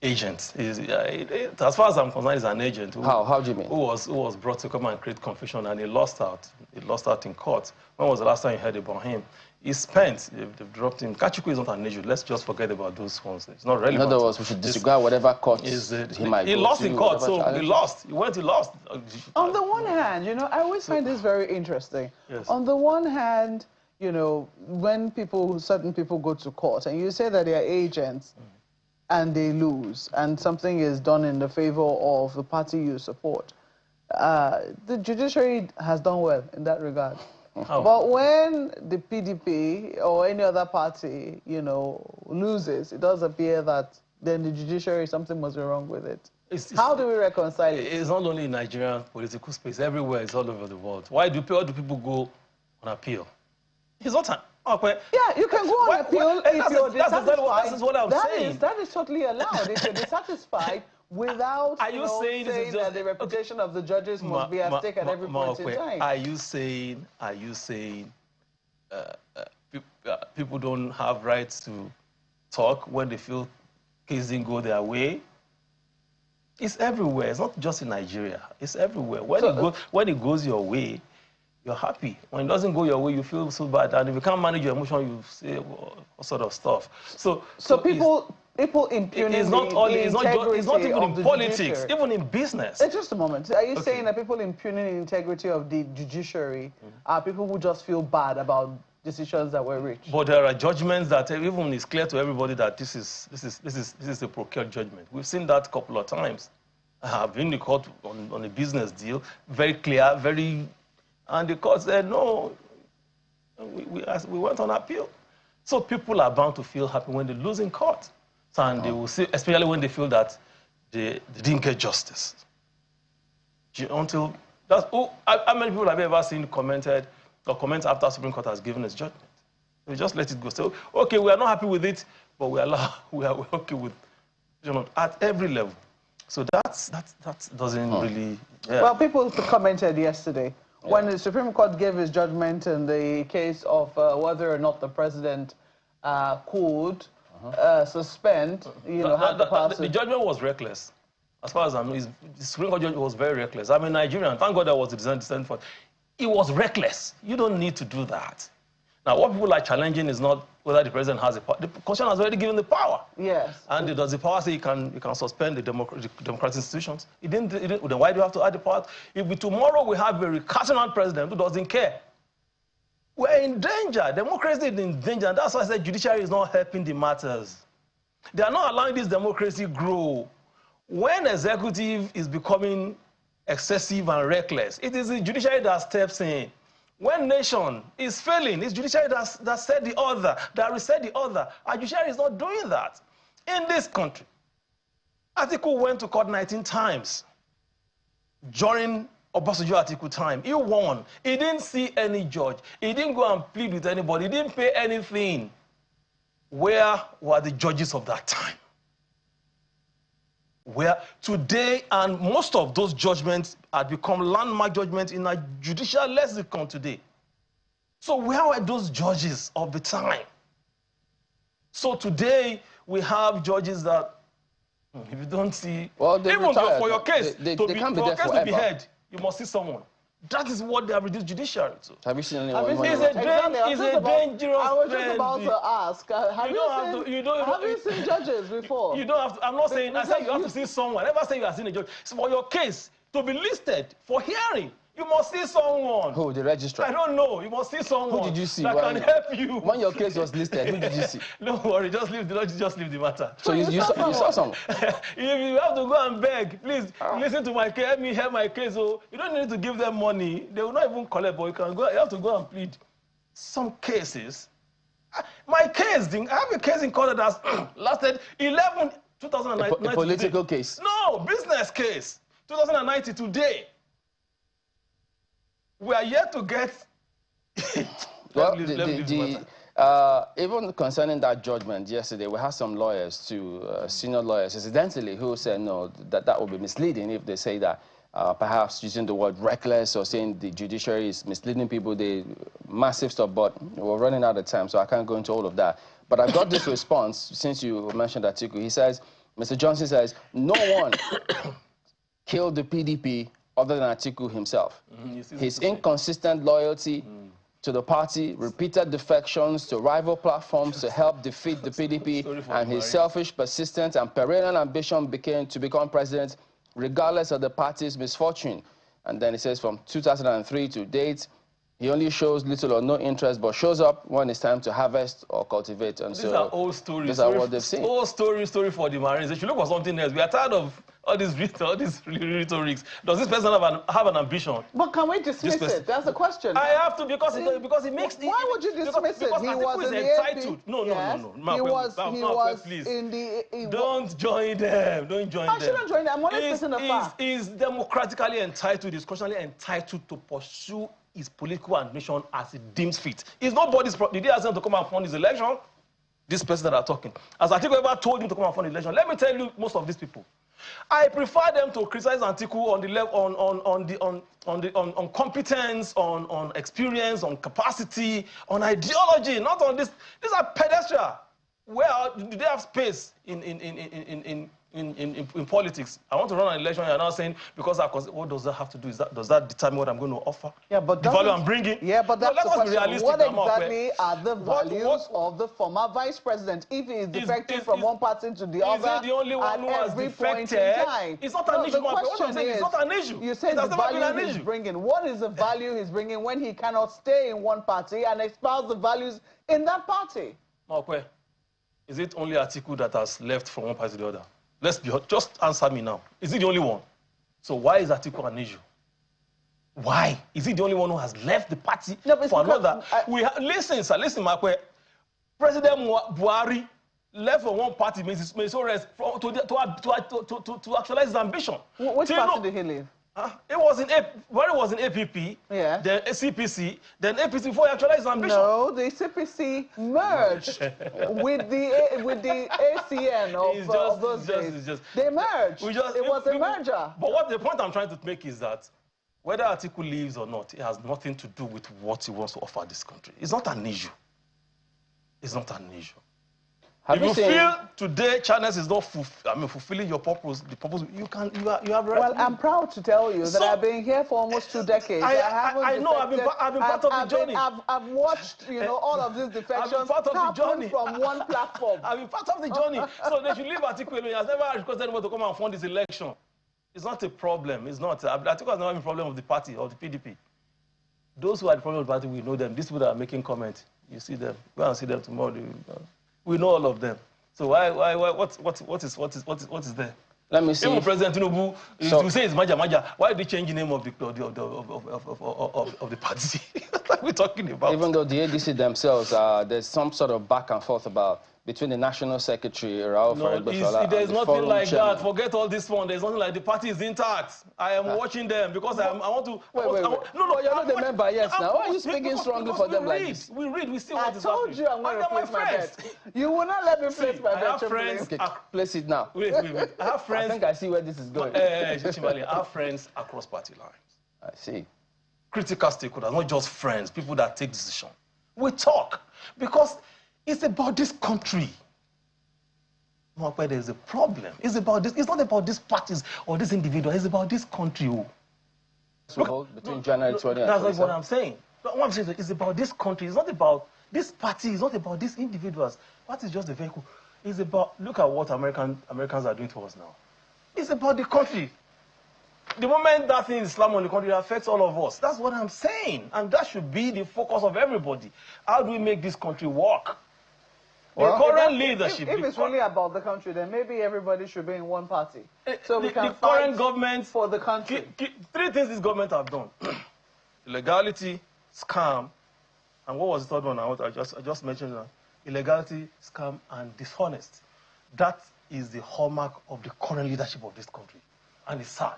agent. As far as I'm concerned, he's an agent. How do you mean? Who was brought to come and create confusion, and he lost out. He lost out in court. When was the last time you heard about him? He spent, they've dropped him. Atiku is not an issue. Let's just forget about those ones. It's not relevant. In other words, we should disregard whatever court he might He lost in court, so he lost. He lost. On the one hand, you know, I always find this very interesting. Yes. On the one hand, you know, when certain people go to court and you say that they are agents and they lose and something is done in the favor of the party you support, the judiciary has done well in that regard. How? But when the PDP or any other party, you know, loses, it does appear that then the judiciary, something must be wrong with it. How do we reconcile it? It's not only in Nigerian political space. Everywhere, it's all over the world. Why do people go on appeal? It's not an... Okay. Yeah, you can go on appeal if you're dissatisfied. That's what I'm saying. That is totally allowed. If you're dissatisfied without saying that the reputation of the judges must be at stake at every point in time. Are you saying people don't have rights to talk when they feel cases didn't go their way? It's everywhere. It's not just in Nigeria. It's everywhere. When it goes your way, you're happy. When it doesn't go your way, you feel so bad. And if you can't manage your emotion, you say all sort of stuff. So people impugning it's not even in politics, judiciary. Even in business. Just a moment. Are you saying that people impugning the integrity of the judiciary are people who just feel bad about decisions that were reached? But there are judgments that even it's clear to everybody that this is a procured judgment. We've seen that a couple of times. I've been in the court on a business deal, very clear, and the court said no. We went on appeal. So people are bound to feel happy when they lose in court. And they will see, especially when they feel that they didn't get justice. How many people have you ever seen comment after Supreme Court has given its judgment? We just let it go. So, okay, we are not happy with it, but we are okay with, at every level. So that doesn't really. Yeah. Well, people commented yesterday when the Supreme Court gave its judgment in the case of whether or not the president could suspend, the judgment was reckless. As far as I know, the Supreme Court judgment was very reckless. I'm a Nigerian. Thank God there was a dissent for it. It was reckless. You don't need to do that. Now, what people are challenging is not whether the president has the power. The Constitution has already given the power. Yes. And does the power say you can suspend the democratic institutions? It didn't. Then why do you have to add the power? If tomorrow we have a recalcitrant president who doesn't care, we're in danger. Democracy is in danger. And that's why I said judiciary is not helping the matters. They are not allowing this democracy grow. When executive is becoming excessive and reckless, it is the judiciary that steps in. When nation is failing, it's judiciary that said the other, that reset the other. Our judiciary is not doing that. In this country, Atiku went to court 19 times during Obasanjo Atiku time. He won. He didn't see any judge. He didn't go and plead with anybody. He didn't pay anything. Where were the judges of that time? Where today, and most of those judgments had become landmark judgments in our judicial lexicon today. So where were those judges of the time? So today, we have judges that, if you don't see, even for your case, they can't be there forever. To be heard, you must see someone. That is what they have reduced judiciary to. Have you seen anyone? It's a dangerous I was just about to ask. Have you seen judges before? You don't have to. I'm not saying. I said you have to see someone. I never say you have seen a judge. So for your case to be listed for hearing, you must see someone. Who, the registrar? I don't know. You must see someone. Who did you see? That can help you. When your case was listed, who did you see? Don't worry. Just leave the matter. So you saw someone? If you have to go and beg, please listen to my case. Help me help my case. Oh, you don't need to give them money. They will not even collect, but you have to go and plead. Some cases. My case, I have a case in court that has lasted 2009. A political case? No, business case. 2090 today. We are yet to get Well, even concerning that judgment yesterday, we had some lawyers, senior lawyers, incidentally, who said no, that would be misleading if they say that perhaps using the word reckless or saying the judiciary is misleading people, massive stuff, but we're running out of time, so I can't go into all of that. But I got this response, since you mentioned Atiku. He says, Mr. Johnson says, no one killed the PDP other than Atiku himself. His inconsistent loyalty to the party, repeated defections to rival platforms to help defeat the PDP, and his selfish, persistent, and perennial ambition to become president, regardless of the party's misfortune. And then it says from 2003 to date, he only shows little or no interest, but shows up when it's time to harvest or cultivate. And these are old stories. These are what they've seen. Old story for the Marines. They should look for something else. We are tired of all these rhetorics. Does this person have an ambition? But can we dismiss it? That's the question. I have to, because it makes... Why would you dismiss it? He was entitled. No. He was please. in the... Don't join them. Don't join them. I shouldn't join them. I'm only facing the fact. He's democratically entitled, he's constitutionally entitled to pursue his political ambition as he deems fit. It's nobody's problem. Did he ask him to come and fund his election? This person that are talking. As Atiku ever told him to come and fund his election, let me tell you, most of these people, I prefer them to criticize Atiku on the level, on competence, on experience, on capacity, on ideology, not on this. These are pedestrian. Where do they have space in politics? I want to run an election. You're now saying because what does that have to do? Does that determine what I'm going to offer? Yeah, but the value I'm bringing. Yeah, but that's the question. What exactly are the values of the former vice president if he is defecting from one party to the other? Is he the only one who has defected? It's not an issue. What I'm saying is, it's not an issue. You say the value he's bringing. What is the value he's bringing when he cannot stay in one party and espouse the values in that party? Okay. Is it only Atiku that has left from one party to the other? Just answer me now. Is he the only one? So why is Atiku an issue? Why? Is he the only one who has left the party for another? Listen, sir, listen, Makwe. President Buhari left from one party to actualize his ambition. Which party did he leave? It was in APP, yeah. Then CPC, then APC before he actualized his ambition. No, the CPC merged with the ACN of those days. They merged. It was a merger. But the point I'm trying to make is that whether Atiku leaves or not, it has nothing to do with what he wants to offer this country. It's not an issue. It's not an issue. If you feel today Channels is not fulfilling your purpose, you have. Well, I'm proud to tell you that I've been here for almost 2 decades. I know. I've been part of the journey. I've watched, all of these defections happen from one platform. I've been part of the journey. So they should leave Atiku alone. He has never requested anyone to come and fund this election. It's not a problem. It's not. Atiku has never been a problem of the party or the PDP. Those who are the problem of the party, we know them. These people that are making comments, you see them. Go and see them tomorrow. We know all of them. So what is there? Let me see. Even President Tinubu, you say it's Maja. Why did he change the name of the party? What are we talking about? Even though the ADC themselves, there's some sort of back and forth between the National Secretary, Raul there's nothing like that. Forget all this one. There's nothing like the party is intact. I am watching them because I want to... Wait. No, you're not the member, yes. Now, why are you speaking strongly for them like this? We read, we see what is happening. I told you I'm going to place my bet. You will not let me place my bet. I have friends... Okay, place it now. Wait. I have friends... I think I see where this is going. I have friends across party lines. I see. Critical stakeholders, not just friends, people that take decisions. We talk because it's about this country. Not where there's a problem. It's about this. It's not about these parties or this individual. It's about this country. Between January 20 and that's what I'm saying. What I'm saying is it's about this country. It's not about this party. It's not about these individuals. Party is just a vehicle. It's about, look at what Americans are doing to us now. It's about the country. The moment that thing is Islam on the country, it affects all of us. That's what I'm saying. And that should be the focus of everybody. How do we make this country work? Well, the current leadership... If it's really about the country, then maybe everybody should be in one party. So we can fight current government for the country. 3 things this government have done. Illegality, scam, and what was the third one? I just mentioned that. Illegality, scam, and dishonest. That is the hallmark of the current leadership of this country. And it's sad.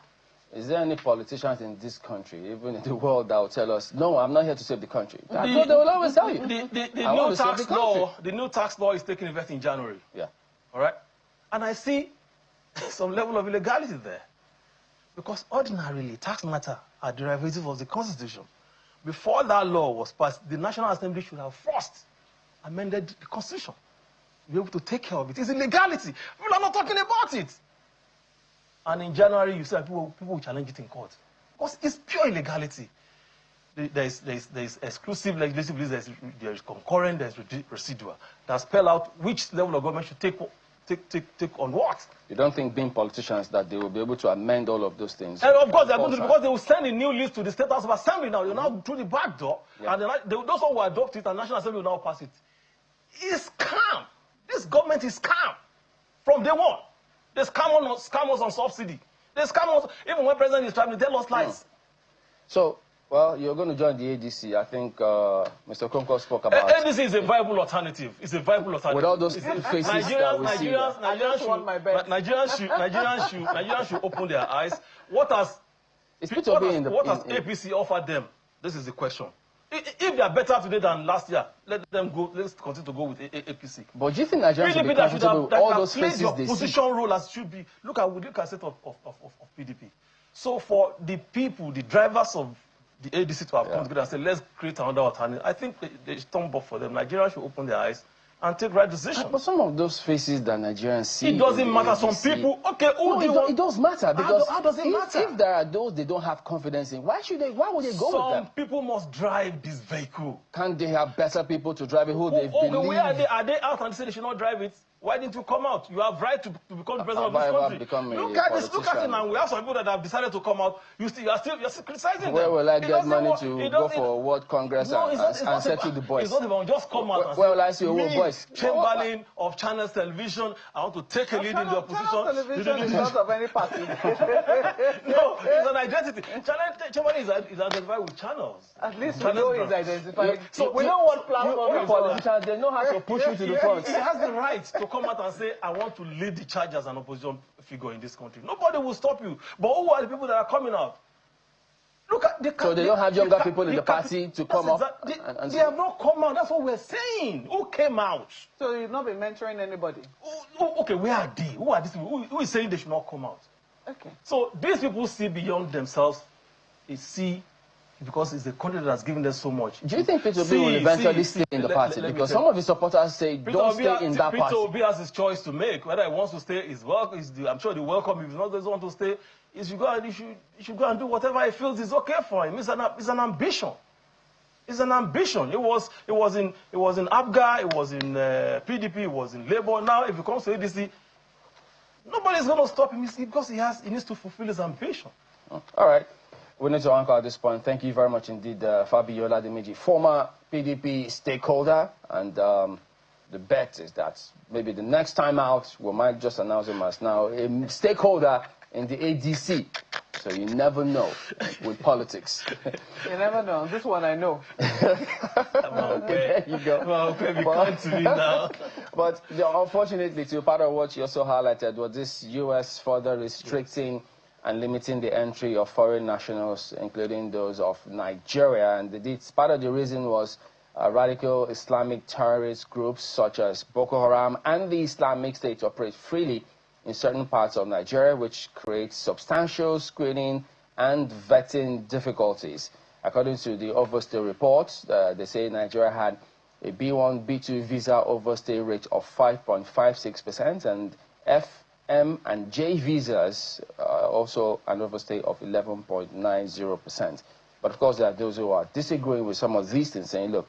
Is there any politicians in this country, even in the world, that will tell us, no, I'm not here to save the country? That's what they will always tell you. The new tax law is taking effect in January. Yeah. All right? And I see some level of illegality there. Because ordinarily, tax matters are derivative of the Constitution. Before that law was passed, the National Assembly should have first amended the Constitution to be able to take care of it. It's illegality. People are not talking about it. And in January, you said people will challenge it in court. Because it's pure illegality. There's exclusive legislative list, there's concurrent, there's residual. That spell out which level of government should take on what. You don't think, being politicians, that they will be able to amend all of those things? And of course, they're going to, because they will send a new list to the State House of Assembly now. They're now through the back door, and those who will adopt it, and National Assembly will now pass it. It's calm. This government is calm from day one. They scam us on subsidy. They scam us, even when President is traveling, they tell us lies. So, well, you're going to join the ADC. I think Mr. Konko spoke about... ADC is a viable alternative. It's a viable alternative. With all those faces Nigerians should open their eyes. What has APC offered them? This is the question. If they are better today than last year, let them go. Let's continue to go with APC. But do you think Nigerians should be comfortable with all those faces they see? Position role as should be. Look at set of PDP. So for the people, the drivers of the ADC to have come together and say, let's create another alternative, I think they stumble for them. Nigerians should open their eyes and take right decisions. But some of those faces that Nigerians see... It doesn't matter. Some people... Okay, it does matter, because how does it matter? If there are those they don't have confidence in, why would they go with them? Some people must drive this vehicle. Can't they have better people to drive it who they believe? Where are they out and say they should not drive it? Why didn't you come out? You have right to become the president of this country. Look at this, look at it now. We have some people that have decided to come out. You're still criticizing them. Where will I get money to go for World Congress and settle the boys? It's not even just come out and say, where will I see your boys? Chamberlain of Channels Television, I want to take a lead in the opposition. Channels Television is not of any party. No, it's an identity. Chamberlain is identified with Channels. At least we know he's identified. So we know what platform politicians, they know how to push you to the front. He has the right to come out and say, I want to lead the charge as an opposition figure in this country. Nobody will stop you. But who are the people that are coming out? Look at so they don't have younger people in the party to come up? They have not come out. That's what we're saying. Who came out? So you've not been mentoring anybody? Okay, where are they? Who are these people? Who is saying they should not come out? Okay. So these people see beyond themselves. They see, because it's the country that has given them so much. Do you think Peter Obi will eventually stay in the party? Because some of his supporters say, don't stay in that party. Peter Obi has his choice to make. Whether he wants to stay, I'm sure they welcome him. If he doesn't want to stay, he should go and do whatever he feels is okay for him. It's an ambition. It's an ambition. It was in ABGA, it was in PDP, it was in Labour. Now, if he comes to ADC, nobody's going to stop him because he needs to fulfill his ambition. All right. We need to anchor at this point. Thank you very much indeed, Fabiola Demeji, former PDP stakeholder. And the bet is that maybe the next time out, we might just announce him as now a stakeholder in the ADC. So you never know with politics. You never know. This one I know. There you go. Well, okay, we come to me now. But unfortunately, to part of what you also highlighted was this U.S. further restricting and limiting the entry of foreign nationals, including those of Nigeria. And part of the reason was radical Islamic terrorist groups such as Boko Haram and the Islamic State operate freely in certain parts of Nigeria, which creates substantial screening and vetting difficulties. According to the overstay report, they say Nigeria had a B1, B2 visa overstay rate of 5.56%, and F, M, and J visas also an overstay of 11.90%. But of course, there are those who are disagreeing with some of these things, saying, look,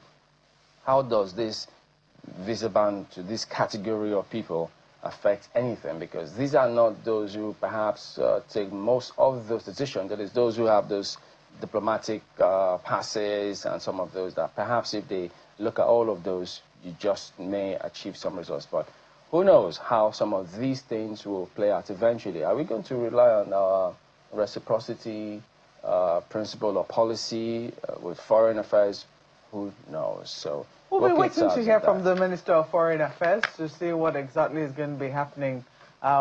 how does this visa ban to this category of people affect anything? Because these are not those who perhaps take most of those decisions. That is, those who have those diplomatic passes and some of those that perhaps if they look at all of those, you just may achieve some results. But who knows how some of these things will play out eventually? Are we going to rely on our reciprocity principle or policy with foreign affairs? Who knows? So we'll be waiting to hear from the Minister of Foreign Affairs to see what exactly is going to be happening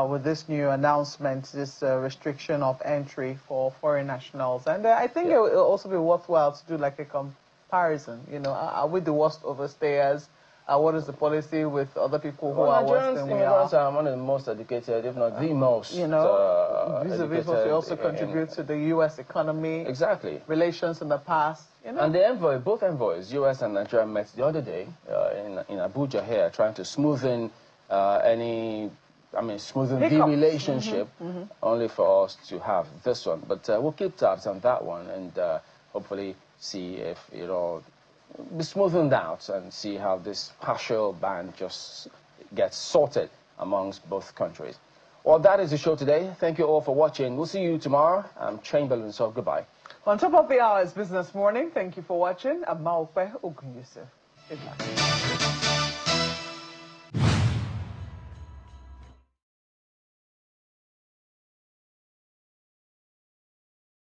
with this new announcement, this restriction of entry for foreign nationals. And I think it will also be worthwhile to do like a comparison. You know, are we the worst overstayers? What is the policy with other people who are worse than we are? Are one of the most educated, if not the most. You know, vis-a-vis what we also contribute to the U.S. economy. Exactly. Relations in the past. You know? And the both envoys, U.S. and Nigeria, met the other day in Abuja here, trying to smoothen smoothen the relationship, only for us to have this one. But we'll keep tabs on that one and hopefully see if it all be smoothened out and see how this partial ban just gets sorted amongst both countries. Well, that is the show today. Thank you all for watching. We'll see you tomorrow. I'm Chamberlain, so goodbye. On top of the hour is Business Morning. Thank you for watching. I'm Maokwe Ogunyusuf. Good night.